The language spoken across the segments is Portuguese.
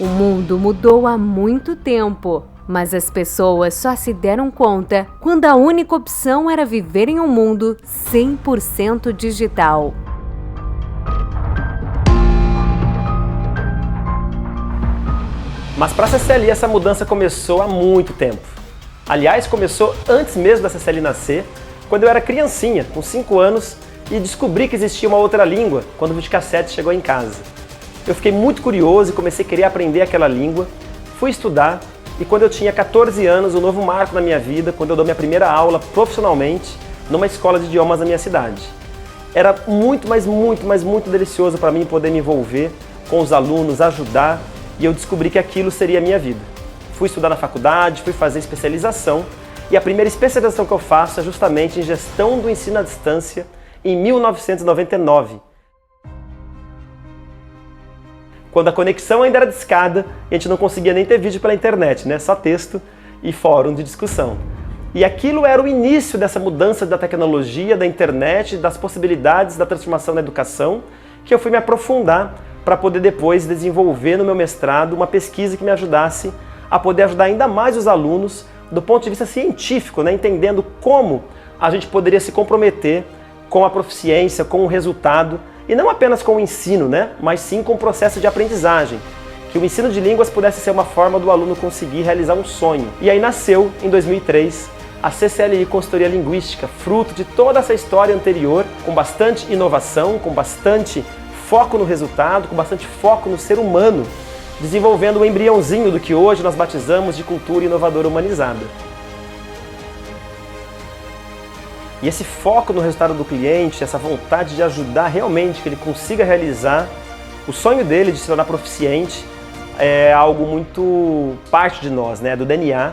O mundo mudou há muito tempo, mas as pessoas só se deram conta quando a única opção era viver em um mundo 100% digital. Mas para a CCLI essa mudança começou há muito tempo. Aliás, começou antes mesmo da CCLI nascer, quando eu era criancinha, com 5 anos, e descobri que existia uma outra língua quando o videocassete chegou em casa. Eu fiquei muito curioso e comecei a querer aprender aquela língua, fui estudar, e quando eu tinha 14 anos, um novo marco na minha vida, quando eu dou minha primeira aula profissionalmente numa escola de idiomas na minha cidade. Era muito delicioso para mim poder me envolver com os alunos, ajudar, e eu descobri que aquilo seria a minha vida. Fui estudar na faculdade, fui fazer especialização, e a primeira especialização que eu faço é justamente em gestão do ensino à distância em 1999. Quando a conexão ainda era discada, a gente não conseguia nem ter vídeo pela internet, né? Só texto e fórum de discussão. E aquilo era o início dessa mudança da tecnologia, da internet, das possibilidades da transformação na educação, que eu fui me aprofundar para poder depois desenvolver no meu mestrado uma pesquisa que me ajudasse a poder ajudar ainda mais os alunos do ponto de vista científico, né? Entendendo como a gente poderia se comprometer com a proficiência, com o resultado, e não apenas com o ensino, né? Mas sim com o processo de aprendizagem. Que o ensino de línguas pudesse ser uma forma do aluno conseguir realizar um sonho. E aí nasceu, em 2003, a CCLI Consultoria Linguística, fruto de toda essa história anterior, com bastante inovação, com bastante foco no resultado, com bastante foco no ser humano, desenvolvendo o embriãozinho do que hoje nós batizamos de cultura inovadora humanizada. E esse foco no resultado do cliente, essa vontade de ajudar realmente que ele consiga realizar o sonho dele de se tornar proficiente, é algo muito parte de nós, né, do DNA.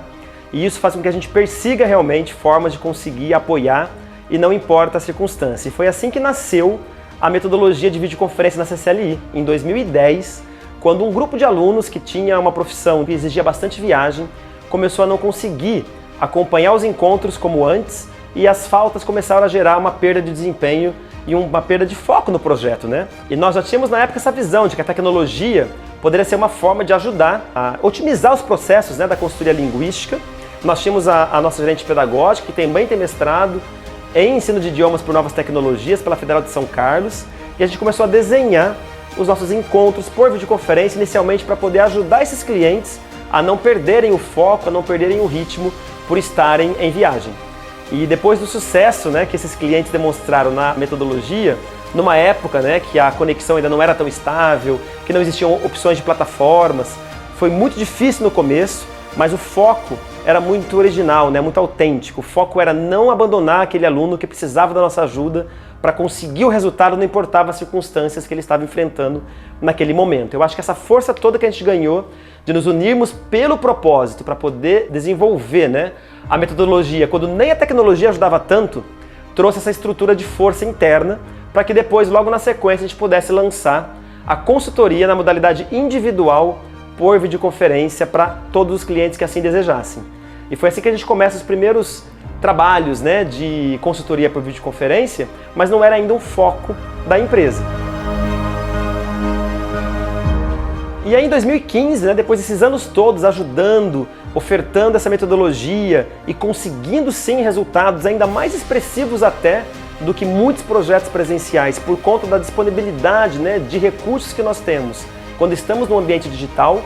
E isso faz com que a gente persiga realmente formas de conseguir apoiar e não importa a circunstância. E foi assim que nasceu a metodologia de videoconferência na CCLI, em 2010, quando um grupo de alunos que tinha uma profissão que exigia bastante viagem, começou a não conseguir acompanhar os encontros como antes, e as faltas começaram a gerar uma perda de desempenho e uma perda de foco no projeto, né? E nós já tínhamos na época essa visão de que a tecnologia poderia ser uma forma de ajudar a otimizar os processos, né, da consultoria linguística. Nós tínhamos a nossa gerente pedagógica, que também tem mestrado em ensino de idiomas por novas tecnologias pela Federal de São Carlos, e a gente começou a desenhar os nossos encontros por videoconferência, inicialmente para poder ajudar esses clientes a não perderem o foco, a não perderem o ritmo por estarem em viagem. E depois do sucesso, né, que esses clientes demonstraram na metodologia, numa época, né, que a conexão ainda não era tão estável, que não existiam opções de plataformas, foi muito difícil no começo, mas o foco era muito original, né, muito autêntico. O foco era não abandonar aquele aluno que precisava da nossa ajuda para conseguir o resultado, não importava as circunstâncias que ele estava enfrentando naquele momento. Eu acho que essa força toda que a gente ganhou de nos unirmos pelo propósito para poder desenvolver, né, a metodologia, quando nem a tecnologia ajudava tanto, trouxe essa estrutura de força interna para que depois, logo na sequência, a gente pudesse lançar a consultoria na modalidade individual por videoconferência para todos os clientes que assim desejassem. E foi assim que a gente começa os primeiros trabalhos, né, de consultoria por videoconferência, mas não era ainda um foco da empresa. E aí em 2015, né, depois desses anos todos ajudando, ofertando essa metodologia e conseguindo sim resultados ainda mais expressivos até do que muitos projetos presenciais por conta da disponibilidade, né, de recursos que nós temos. Quando estamos no ambiente digital,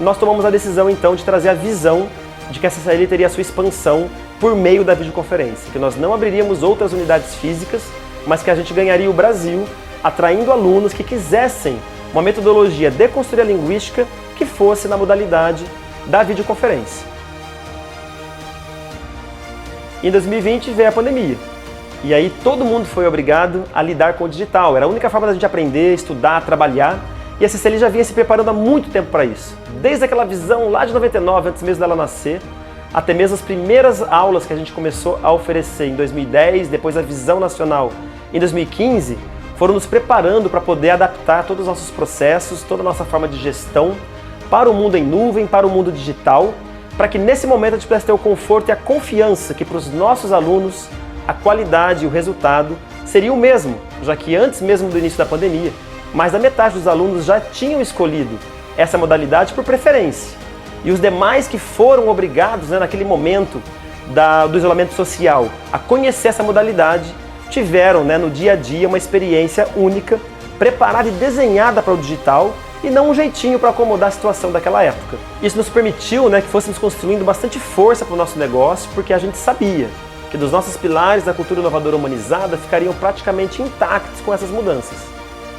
nós tomamos a decisão então de trazer a visão de que a CCLI teria a sua expansão por meio da videoconferência, que nós não abriríamos outras unidades físicas, mas que a gente ganharia o Brasil atraindo alunos que quisessem uma metodologia de consultoria linguística que fosse na modalidade da videoconferência. Em 2020 veio a pandemia, e aí todo mundo foi obrigado a lidar com o digital. Era a única forma da gente aprender, estudar, trabalhar, e a CCLI já vinha se preparando há muito tempo para isso. Desde aquela visão lá de 99, antes mesmo dela nascer, até mesmo as primeiras aulas que a gente começou a oferecer em 2010, depois a visão nacional em 2015, foram nos preparando para poder adaptar todos os nossos processos, toda a nossa forma de gestão para o mundo em nuvem, para o mundo digital, para que nesse momento a gente pudesse ter o conforto e a confiança que para os nossos alunos a qualidade e o resultado seria o mesmo, já que antes mesmo do início da pandemia, mais da metade dos alunos já tinham escolhido essa modalidade por preferência. E os demais que foram obrigados, naquele momento do isolamento social, a conhecer essa modalidade, tiveram no dia a dia uma experiência única, preparada e desenhada para o digital, e não um jeitinho para acomodar a situação daquela época. Isso nos permitiu que fôssemos construindo bastante força para o nosso negócio, porque a gente sabia que dos nossos pilares da cultura inovadora humanizada ficariam praticamente intactos com essas mudanças.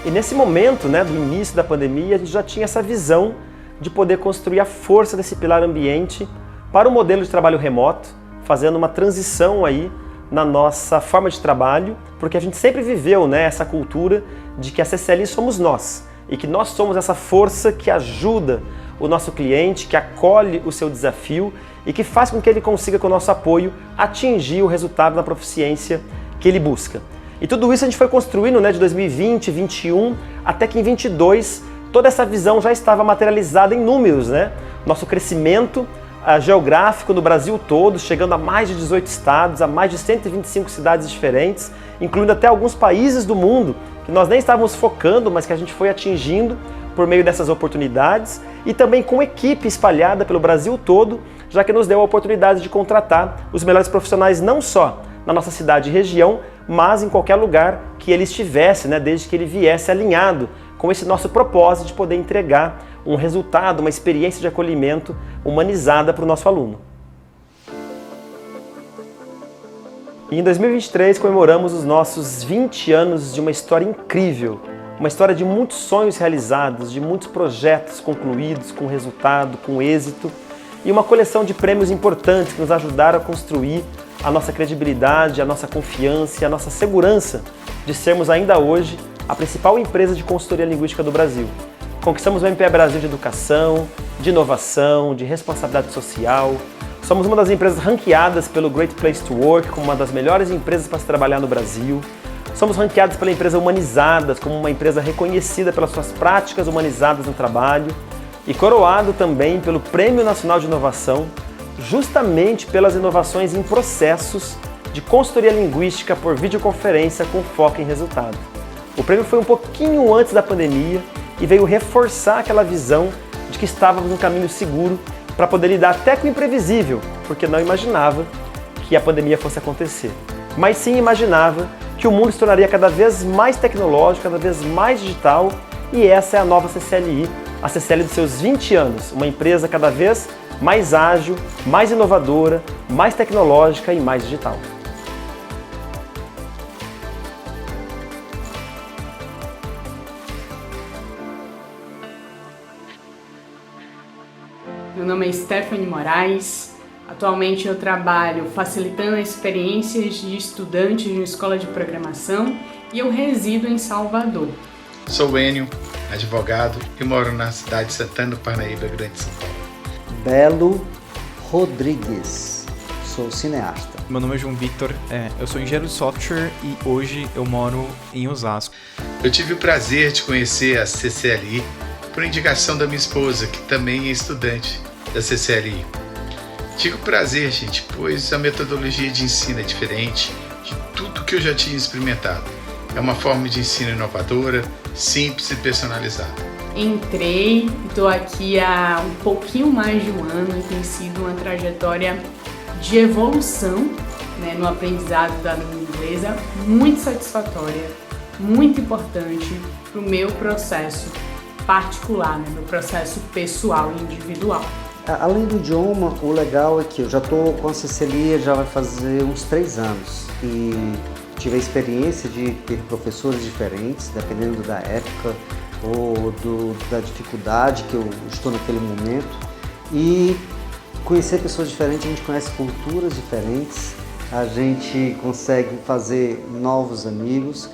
E nesse momento, do início da pandemia, a gente já tinha essa visão de poder construir a força desse pilar ambiente para o modelo de trabalho remoto, fazendo uma transição aí na nossa forma de trabalho, porque a gente sempre viveu essa cultura de que a CCLI somos nós, e que nós somos essa força que ajuda o nosso cliente, que acolhe o seu desafio e que faz com que ele consiga, com o nosso apoio, atingir o resultado da proficiência que ele busca. E tudo isso a gente foi construindo de 2020, 2021, até que em 2022 toda essa visão já estava materializada em números. Nosso crescimento geográfico no Brasil todo, chegando a mais de 18 estados, a mais de 125 cidades diferentes, incluindo até alguns países do mundo que nós nem estávamos focando, mas que a gente foi atingindo por meio dessas oportunidades, e também com equipe espalhada pelo Brasil todo, já que nos deu a oportunidade de contratar os melhores profissionais não só na nossa cidade e região, mas em qualquer lugar que ele estivesse, desde que ele viesse alinhado com esse nosso propósito de poder entregar um resultado, uma experiência de acolhimento humanizada para o nosso aluno. E em 2023 comemoramos os nossos 20 anos de uma história incrível, uma história de muitos sonhos realizados, de muitos projetos concluídos com resultado, com êxito, e uma coleção de prêmios importantes que nos ajudaram a construir a nossa credibilidade, a nossa confiança e a nossa segurança de sermos ainda hoje a principal empresa de consultoria linguística do Brasil. Conquistamos o MPE Brasil de Educação, de Inovação, de Responsabilidade Social. Somos uma das empresas ranqueadas pelo Great Place to Work como uma das melhores empresas para se trabalhar no Brasil. Somos ranqueados pela empresa Humanizadas como uma empresa reconhecida pelas suas práticas humanizadas no trabalho e coroado também pelo Prêmio Nacional de Inovação, justamente pelas inovações em processos de consultoria linguística por videoconferência com foco em resultado. O prêmio foi um pouquinho antes da pandemia e veio reforçar aquela visão de que estávamos no caminho seguro para poder lidar até com o imprevisível, porque não imaginava que a pandemia fosse acontecer. Mas sim imaginava que o mundo se tornaria cada vez mais tecnológico, cada vez mais digital, e essa é a nova CCLI, a CCLI dos seus 20 anos, uma empresa cada vez mais ágil, mais inovadora, mais tecnológica e mais digital. Meu nome é Stephanie Moraes. Atualmente eu trabalho facilitando experiências de estudantes de uma escola de programação e eu resido em Salvador. Sou Enio, advogado e moro na cidade de Santana do Parnaíba, Grande São Paulo. Belo Rodrigues, sou cineasta. Meu nome é João Victor, eu sou engenheiro de software e hoje eu moro em Osasco. Eu tive o prazer de conhecer a CCLI por indicação da minha esposa, que também é estudante da CCLI. Digo prazer, gente, pois a metodologia de ensino é diferente de tudo que eu já tinha experimentado. É uma forma de ensino inovadora, simples e personalizada. Entrei e estou aqui há um pouquinho mais de um ano e tem sido uma trajetória de evolução no aprendizado da língua inglesa, muito satisfatória, muito importante para o meu processo particular, meu processo pessoal e individual. Além do idioma, o legal é que eu já estou com a CCLI já vai fazer uns 3 anos e tive a experiência de ter professores diferentes, dependendo da época ou da dificuldade que eu estou naquele momento, e conhecer pessoas diferentes, a gente conhece culturas diferentes, a gente consegue fazer novos amigos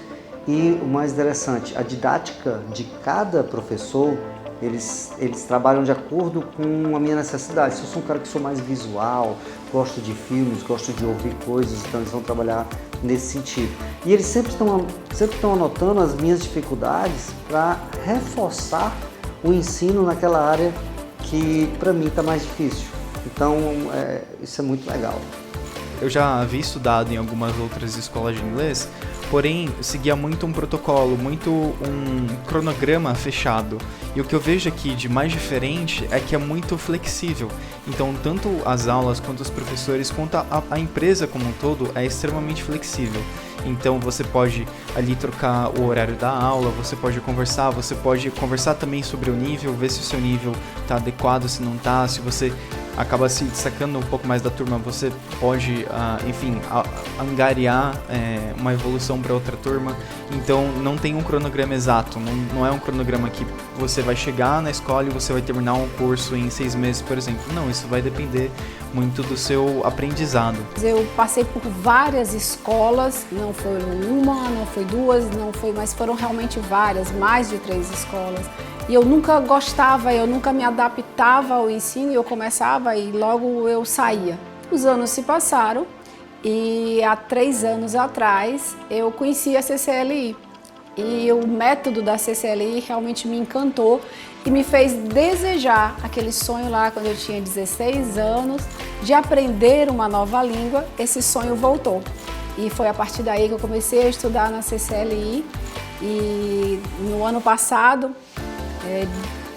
e o mais interessante, a didática de cada professor, eles trabalham de acordo com a minha necessidade. Se eu sou um cara que sou mais visual, gosto de filmes, gosto de ouvir coisas, então eles vão trabalhar nesse sentido. E eles sempre estão anotando as minhas dificuldades para reforçar o ensino naquela área que para mim está mais difícil. Então isso é muito legal. eu já havia estudado em algumas outras escolas de inglês, porém seguia muito um protocolo, muito um cronograma fechado. E o que eu vejo aqui de mais diferente é que é muito flexível. Então, tanto as aulas quanto os professores, quanto a empresa como um todo é extremamente flexível. Então, você pode ali trocar o horário da aula, você pode conversar também sobre o nível, ver se o seu nível está adequado, se não está, se você acaba se destacando um pouco mais da turma, você pode, angariar uma evolução para outra turma. Então, não tem um cronograma exato, não é um cronograma que você vai chegar na escola e você vai terminar um curso em 6 meses, por exemplo. Não, isso vai depender muito do seu aprendizado. Eu passei por várias escolas, não foi uma, não foi duas, mas foram realmente várias, mais de 3 escolas. E eu nunca gostava, eu nunca me adaptava ao ensino, eu começava e logo eu saía. Os anos se passaram e há 3 anos atrás eu conheci a CCLI. E o método da CCLI realmente me encantou e me fez desejar aquele sonho lá quando eu tinha 16 anos de aprender uma nova língua. Esse sonho voltou e foi a partir daí que eu comecei a estudar na CCLI. E no ano passado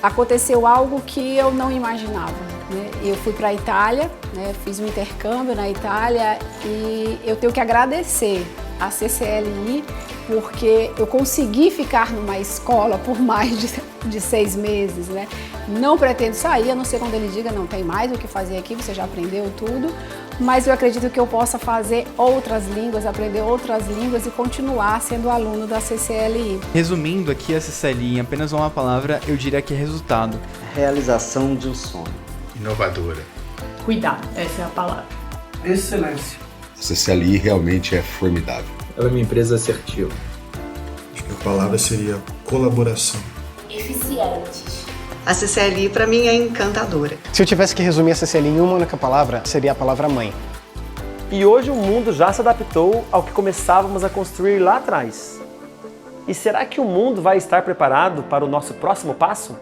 aconteceu algo que eu não imaginava, né? Eu fui para a Itália, né? Fiz um intercâmbio na Itália e eu tenho que agradecer a CCLI porque eu consegui ficar numa escola por mais de 6 meses, né? Não pretendo sair, a não ser quando ele diga não tem mais o que fazer aqui, você já aprendeu tudo, mas eu acredito que eu possa fazer outras línguas, aprender outras línguas e continuar sendo aluno da CCLI. Resumindo aqui a CCLI em apenas uma palavra, eu diria que é resultado. Realização de um sonho. Inovadora. Cuidado, essa é a palavra. Excelência. A CCLI realmente é formidável. Ela é uma empresa assertiva. Acho que a palavra seria colaboração. Eficientes. A CCLI para mim é encantadora. Se eu tivesse que resumir a CCLI em uma única palavra, seria a palavra mãe. E hoje o mundo já se adaptou ao que começávamos a construir lá atrás. E será que o mundo vai estar preparado para o nosso próximo passo?